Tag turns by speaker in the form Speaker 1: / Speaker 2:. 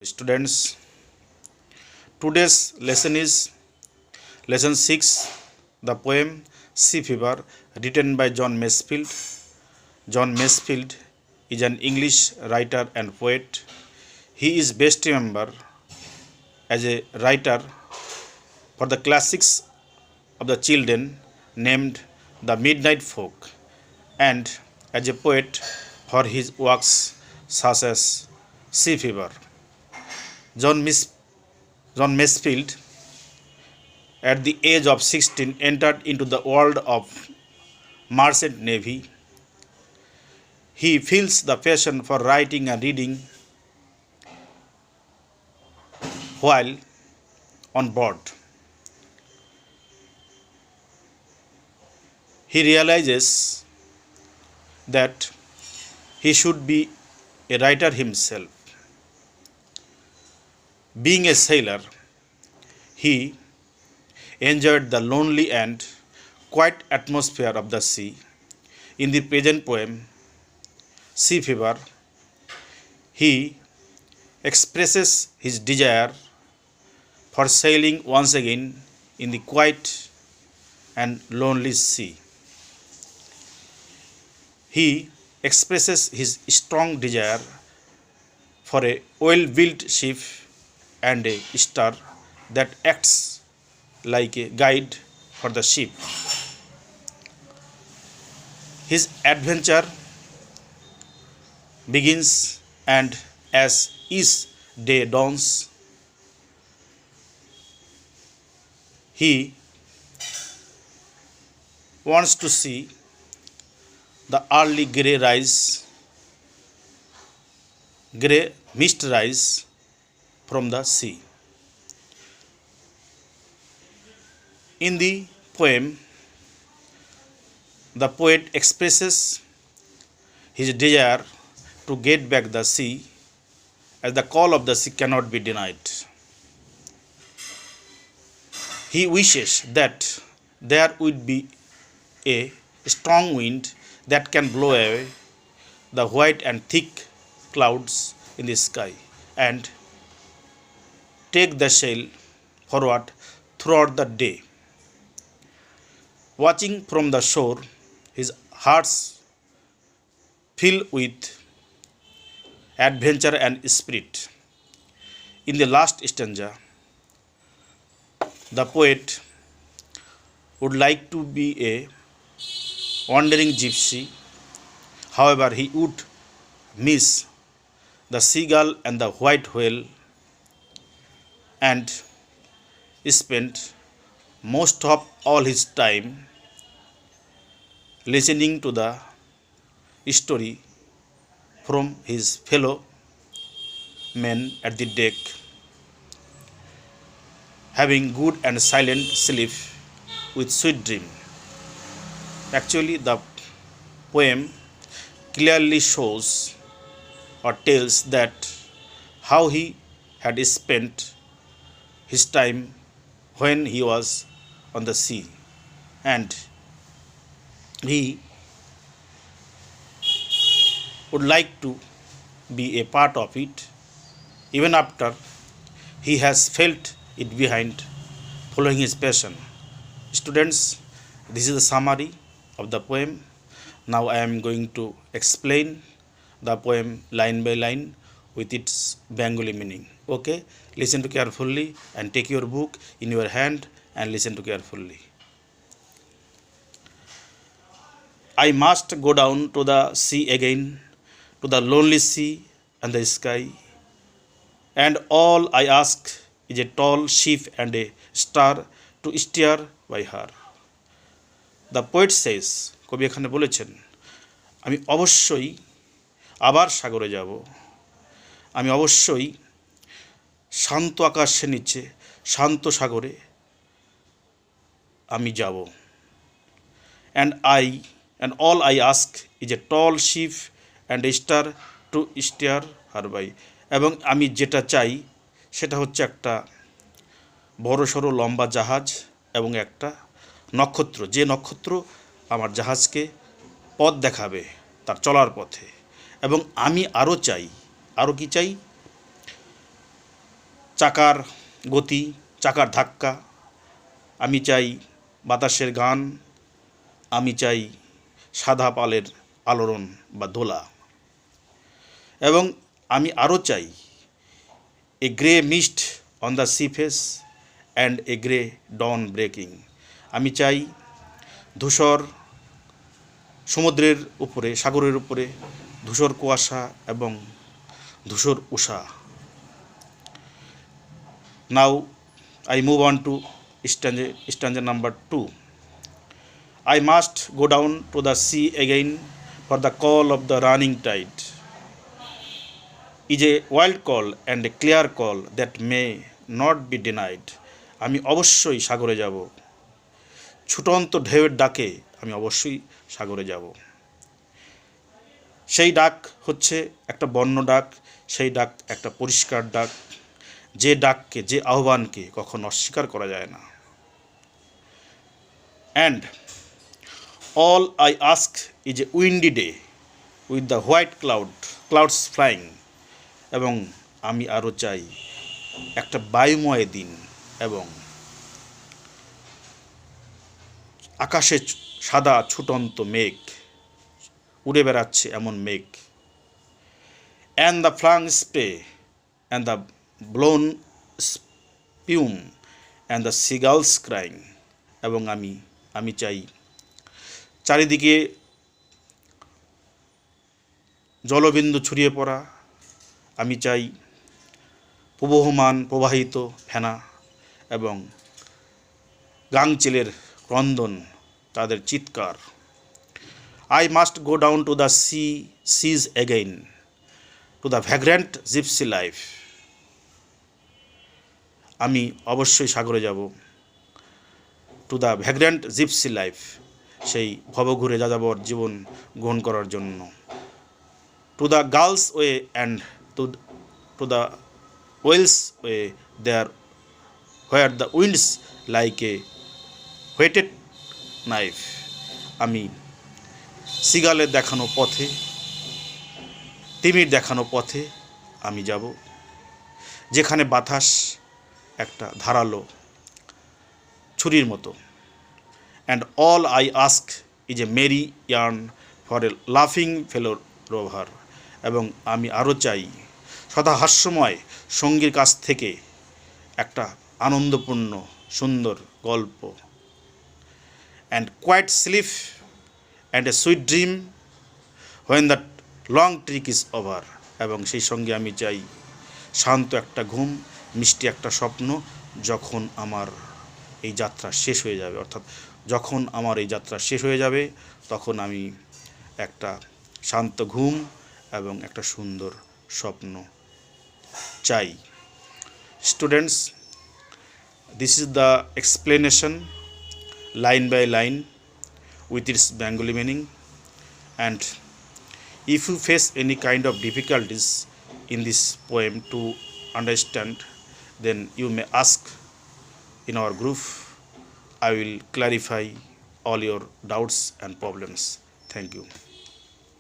Speaker 1: Students, today's lesson is lesson 6, the poem Sea Fever, written by John Masefield. John Masefield is an English writer and poet. He is best remembered as a writer for the classics of the children named The Midnight Folk, and as a poet for his works such as Sea Fever. John Masefield, at the age of 16, entered into the world of merchant navy. He feels the passion for writing and reading while on board. He realizes that he should be a writer himself. Being a sailor, he enjoyed the lonely and quiet atmosphere of the sea. In the present poem, Sea Fever, he expresses his desire for sailing once again in the quiet and lonely sea. He expresses his strong desire for a well-built ship and a star that acts like a guide for the ship. His adventure begins, and as each day dawns, he wants to see the early grey mist rise from the sea. In the poem, the poet expresses his desire to get back the sea, as the call of the sea cannot be denied. He wishes that there would be a strong wind that can blow away the white and thick clouds in the sky and take the sail forward throughout the day. Watching from the shore, his heart's filled with adventure and spirit. In the last stanza, the poet would like to be a wandering gypsy. However, he would miss the seagull and the white whale and spent most of all his time listening to the story from his fellow men at the deck, having good and silent sleep with sweet dream. Actually, the poem clearly shows or tells that how he had spent his time when he was on the sea, and he would like to be a part of it even after he has felt it behind following his passion. Students, this is the summary of the poem. Now I am going to explain the poem line by line with its Bengali meaning. Okay, listen to carefully and take your book in your hand and listen to carefully. I must go down to the sea again, to the lonely sea and the sky, and all I ask is a tall ship and a star to steer by her. The poet says, কবি এখানে বলেছেন, আমি অবশ্যই আবার সাগরে যাব, আমি অবশ্যই শান্ত আকাশের নিচে শান্ত সাগরে আমি যাব, and all I ask is a tall ship and a star to steer her by. এবং আমি যেটা চাই সেটা হচ্ছে একটা বড় সড়ো লম্বা জাহাজ এবং একটা নক্ষত্র, যে নক্ষত্র আমার জাহাজকে পথ দেখাবে তার চলার পথে। এবং আমি আরও চাই, আরও কি চাই, চাকার গতি, চাকার ধাক্কা, আমি চাই বাতাসের গান, আমি চাই সাদা পালের আলোড়ন বা দোলা, এবং আমি আরও চাই a grey mist on the sea face and a grey dawn breaking. আমি চাই ধূসর সমুদ্রের উপরে, সাগরের উপরে ধূসর কুয়াশা এবং ধূসর উষা। নাও I move on to stanza number 2. I must go down to the sea again, for the call of the running tide is a wild call and a clear call that may not be denied. আমি অবশ্যই সাগরে যাব, ছুটন্ত ঢেউয়ের ডাকে আমি অবশ্যই সাগরে যাব। সেই ডাক হচ্ছে একটা বন্য ডাক, সেই ডাক একটা পরিষ্কার ডাক, যে ডাককে, যে আহ্বানকে কখনো অস্বীকার করা যায় না। And all I ask is A Windy day with the white clouds flying. এবং আমি আরও চাই একটা বায়ুময় দিন এবং আকাশে সাদা ছুটন্ত মেঘ, উড়ে বেড়াচ্ছে এমন মেঘ। And the flung spray and the blown spume and the seagulls crying. এবং আমি চাই চারিদিকে জলবিন্দু ছড়িয়ে পড়া, আমি চাই প্রবাহিত ফেনা এবং গাংচিলের ক্রন্দন, তাদের চিৎকার। I must go down to the seas again, to the vagrant gypsy life. আমি অবশ্যই সাগরে যাব, to the vagrant gypsy life, সেই ভবঘুরে যাযাবর জীবন গ্রহণ করার জন্য। To the gull's way and to the whale's way there where the winds like a whetted knife. আমি সিগালের দেখানো পথে, তিমির দেখানো পথে আমি যাব, যেখানে বাতাস একটা ধারালো ছুরির মতো। And all I ask is a merry yarn for a লাফিং ফেলো রোভার। এবং আমি আরও চাই সদা হাস্যময় সঙ্গীর কাছ থেকে একটা আনন্দপূর্ণ সুন্দর গল্প। And quiet sleep and a sweet dream when the long trick is over. এবং সেই সঙ্গে আমি চাই শান্ত একটা ঘুম, মিষ্টি একটা স্বপ্ন, যখন আমার এই যাত্রা শেষ হয়ে যাবে। অর্থাৎ যখন আমার এই যাত্রা শেষ হয়ে যাবে, তখন আমি একটা শান্ত ঘুম এবং একটা সুন্দর স্বপ্ন চাই। Students, this is the explanation line by line with its Bengali meaning, and if you face any kind of difficulties in this poem to understand, then you may ask in our group. I will clarify all your doubts and problems. Thank you.